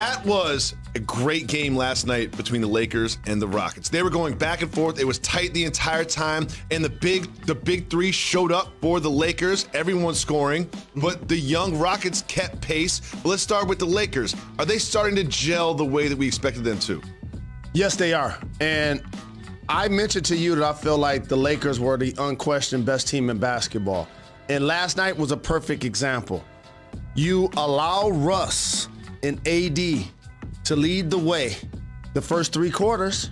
That was a great game last night between the Lakers and the Rockets. They were going back and forth. It was tight the entire time, and the big three showed up for the Lakers. Everyone scoring, but the young Rockets kept pace. But let's start with the Lakers. Are they starting to gel the way that we expected them to? Yes, they are. And I mentioned to you that I feel like the Lakers were the unquestioned best team in basketball. And last night was a perfect example. You allow Russ and AD to lead the way the first three quarters,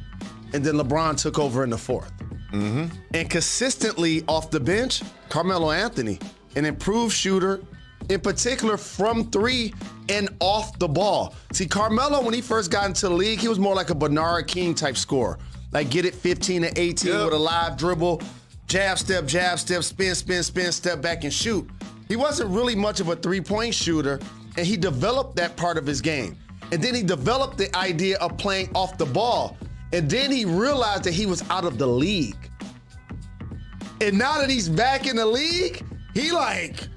and then LeBron took over in the fourth. Mm-hmm. And consistently off the bench, Carmelo Anthony, an improved shooter, in particular from three and off the ball. See, Carmelo, when he first got into the league, he was more like a Bernard King type scorer. Like get it 15 to 18 with a live dribble, jab, step, spin, step back and shoot. He wasn't really much of a three-point shooter, and he developed that part of his game. And then he developed the idea of playing off the ball. And then he realized that he was out of the league. And now that he's back in the league, he like...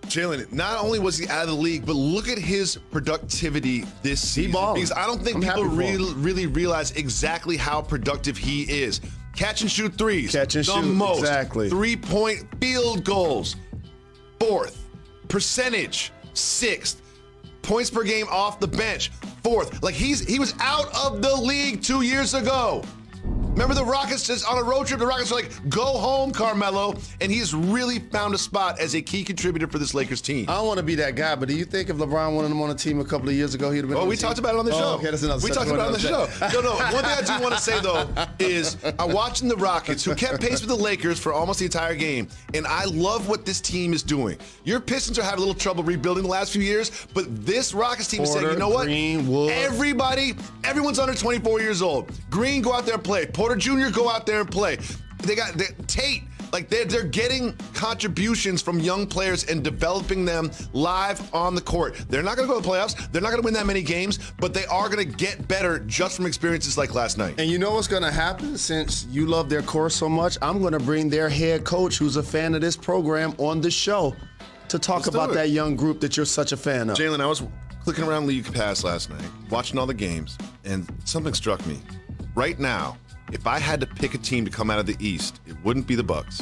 Jalen, not only was he out of the league, but look at his productivity this season. Because I don't think people really realize exactly how productive he is. Catch and shoot threes. Catch and shoot, most. Exactly. 3-point field goals. 4th. Percentage. 6th. Points per game off the bench. 4th. Like he was out of the league 2 years ago. Remember the Rockets just on a road trip, the Rockets were like, go home, Carmelo. And he's really found a spot as a key contributor for this Lakers team. I don't want to be that guy, but do you think if LeBron wanted him on a team a couple of years ago, he'd have been on the we team? talked about it on the show. Okay, that's another We talked about it on the show. No, one thing I do want to say, though, is I'm watching the Rockets, who kept pace with the Lakers for almost the entire game, and I love what this team is doing. Your Pistons are having a little trouble rebuilding the last few years, but this Rockets team is saying, you know what? Green, Wood. Everyone's under 24 years old. Green, go out there and play. Porter Jr., go out there and play. They got Tate. Like they're getting contributions from young players and developing them live on the court. They're not going to go to the playoffs. They're not going to win that many games, but they are going to get better just from experiences like last night. And you know what's going to happen? Since you love their course so much, I'm going to bring their head coach, who's a fan of this program, on the show to talk about that young group that you're such a fan of. Jalen, I was clicking around League Pass last night, watching all the games, and something struck me. Right now, if I had to pick a team to come out of the East, it wouldn't be the Bucks.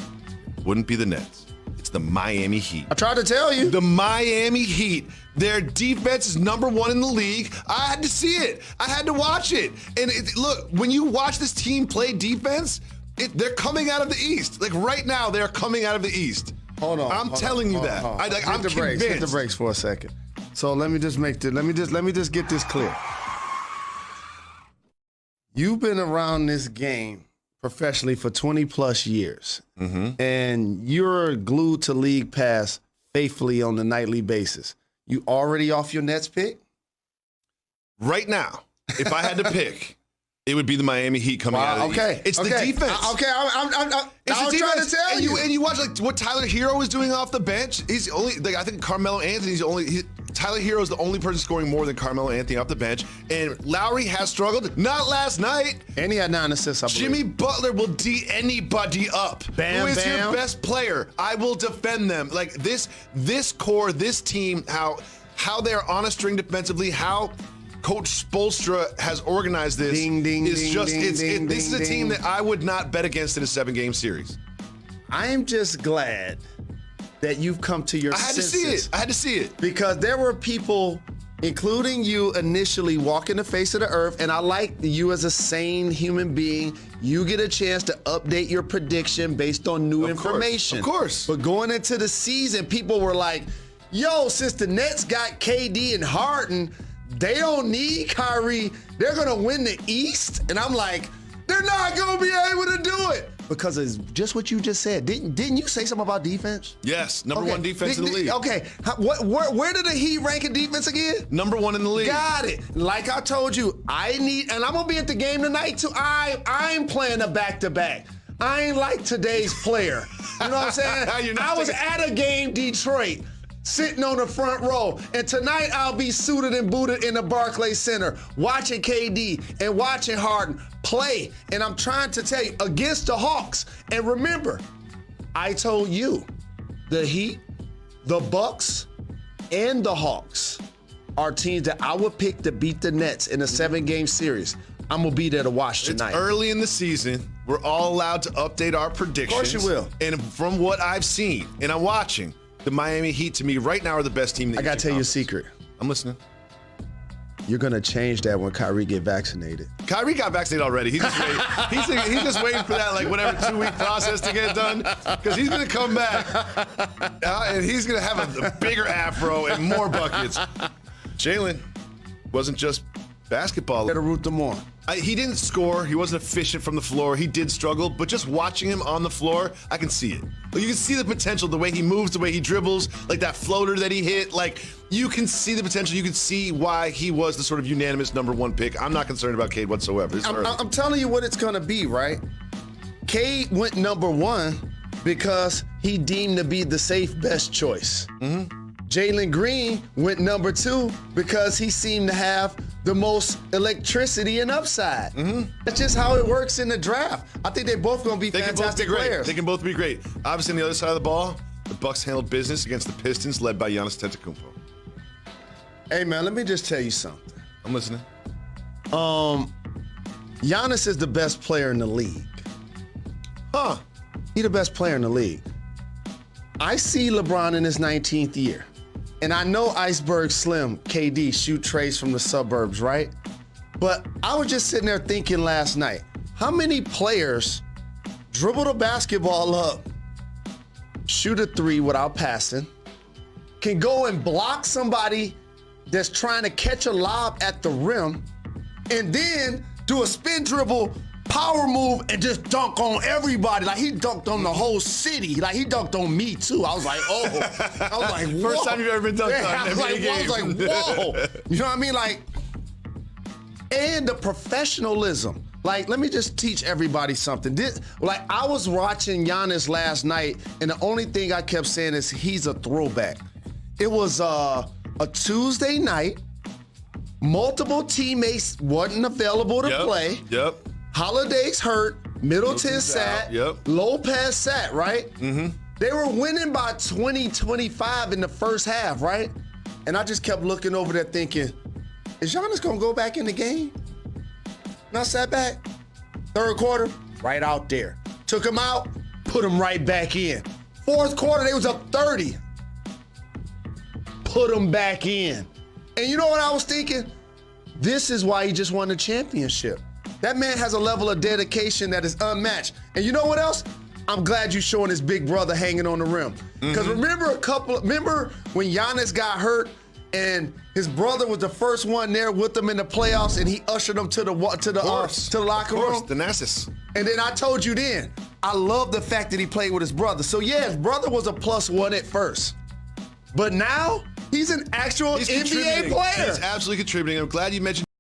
It wouldn't be the Nets. It's the Miami Heat. I tried to tell you. The Miami Heat. Their defense is number 1 in the league. I had to see it. I had to watch it. And look, when you watch this team play defense, they're coming out of the East. Like right now, they're coming out of the East. Hold on. I'm telling you that. I'm convinced. Hit the brakes for a second. So let me just get this clear. You've been around this game professionally for 20 plus years, and you're glued to League Pass faithfully on a nightly basis. You already off your Nets pick? Right now, if I had to pick, it would be the Miami Heat coming out of the East. It's the defense. I'm trying to tell you. And you watch like what Tyler Hero is doing off the bench. He's only I think Carmelo Anthony's Tyler Hero is the only person scoring more than Carmelo Anthony off the bench. And Lowry has struggled. Not last night. And he had 9 assists, I believe. Jimmy Butler will D anybody up. Bam, Who is bam. your best player? I will defend them. Like this core, this team, how they're on a string defensively, how Coach Spoelstra has organized this. This is a team that I would not bet against in a 7-game series. I am just glad that you've come to your senses. I had to see it. Because there were people, including you, initially walking the face of the earth, and I like you as a sane human being. You get a chance to update your prediction based on new information. Of course. But going into the season, people were like, yo, since the Nets got KD and Harden, they don't need Kyrie. They're going to win the East? And I'm like, they're not going to be able to do it. Because it's just what you just said. Didn't you say something about defense? Yes, number 1 defense in the league. Okay, where did the Heat rank in defense again? Number 1 in the league. Got it. Like I told you, and I'm gonna be at the game tonight too. I'm playing a back-to-back. I ain't like today's player. You know what I'm saying? I was at a game, Detroit, sitting on the front row. And tonight I'll be suited and booted in the Barclays Center, watching KD and watching Harden play. And I'm trying to tell you, against the Hawks. And remember, I told you, the Heat, the Bucks, and the Hawks are teams that I would pick to beat the Nets in a 7-game series. I'm going to be there to watch tonight. It's early in the season. We're all allowed to update our predictions. Of course you will. And from what I've seen and I'm watching, the Miami Heat to me right now are the best team in the I got to tell you a secret. I'm listening. You're going to change that when Kyrie get vaccinated. Kyrie got vaccinated already. He's just waiting. he's just waiting for that, like, whatever 2-week process to get done. Because he's going to come back and he's going to have a bigger afro and more buckets. Jalen wasn't just basketball. Better root them on. He didn't score. He wasn't efficient from the floor. He did struggle. But just watching him on the floor, I can see it. Like, you can see the potential, the way he moves, the way he dribbles, like that floater that he hit. Like, you can see the potential. You can see why he was the sort of unanimous #1 pick. I'm not concerned about Cade whatsoever. I'm telling you what it's going to be, right? Cade went #1 because he deemed to be the safe best choice. Jalen Green went #2 because he seemed to have the most electricity and upside. That's just how it works in the draft. I think they're both going to be fantastic players. They can both be great. Obviously, on the other side of the ball, the Bucks handled business against the Pistons, led by Giannis Antetokounmpo. Hey, man, let me just tell you something. I'm listening. Giannis is the best player in the league. Huh. He's the best player in the league. I see LeBron in his 19th year. And I know Iceberg Slim, KD, shoot trays from the suburbs, right? But I was just sitting there thinking last night, how many players dribble the basketball up, shoot a 3 without passing, can go and block somebody that's trying to catch a lob at the rim, and then do a spin dribble, power move, and just dunk on everybody. Like, he dunked on the whole city. Like, he dunked on me too. I was like, oh. I was like, whoa. First time you've ever been dunked on in an NBA game. I was like, whoa. You know what I mean? Like, and the professionalism. Like, let me just teach everybody something. I was watching Giannis last night, and the only thing I kept saying is he's a throwback. It was a Tuesday night. Multiple teammates wasn't available to play. Holiday's hurt. Middleton sat. Lopez sat, right? They were winning by 20, 25 in the first half, right? And I just kept looking over there thinking, is Giannis going to go back in the game? And I sat back. Third quarter, right out there. Took him out, put him right back in. Fourth quarter, they was up 30. Put him back in. And you know what I was thinking? This is why he just won the championship. That man has a level of dedication that is unmatched. And you know what else? I'm glad you're showing his big brother hanging on the rim. Because remember when Giannis got hurt and his brother was the first one there with him in the playoffs and he ushered him to the locker room? The Nassus. And then I told you then, I love the fact that he played with his brother. So yeah, his brother was a +1 at first. But now he's an actual NBA player. He's absolutely contributing. I'm glad you mentioned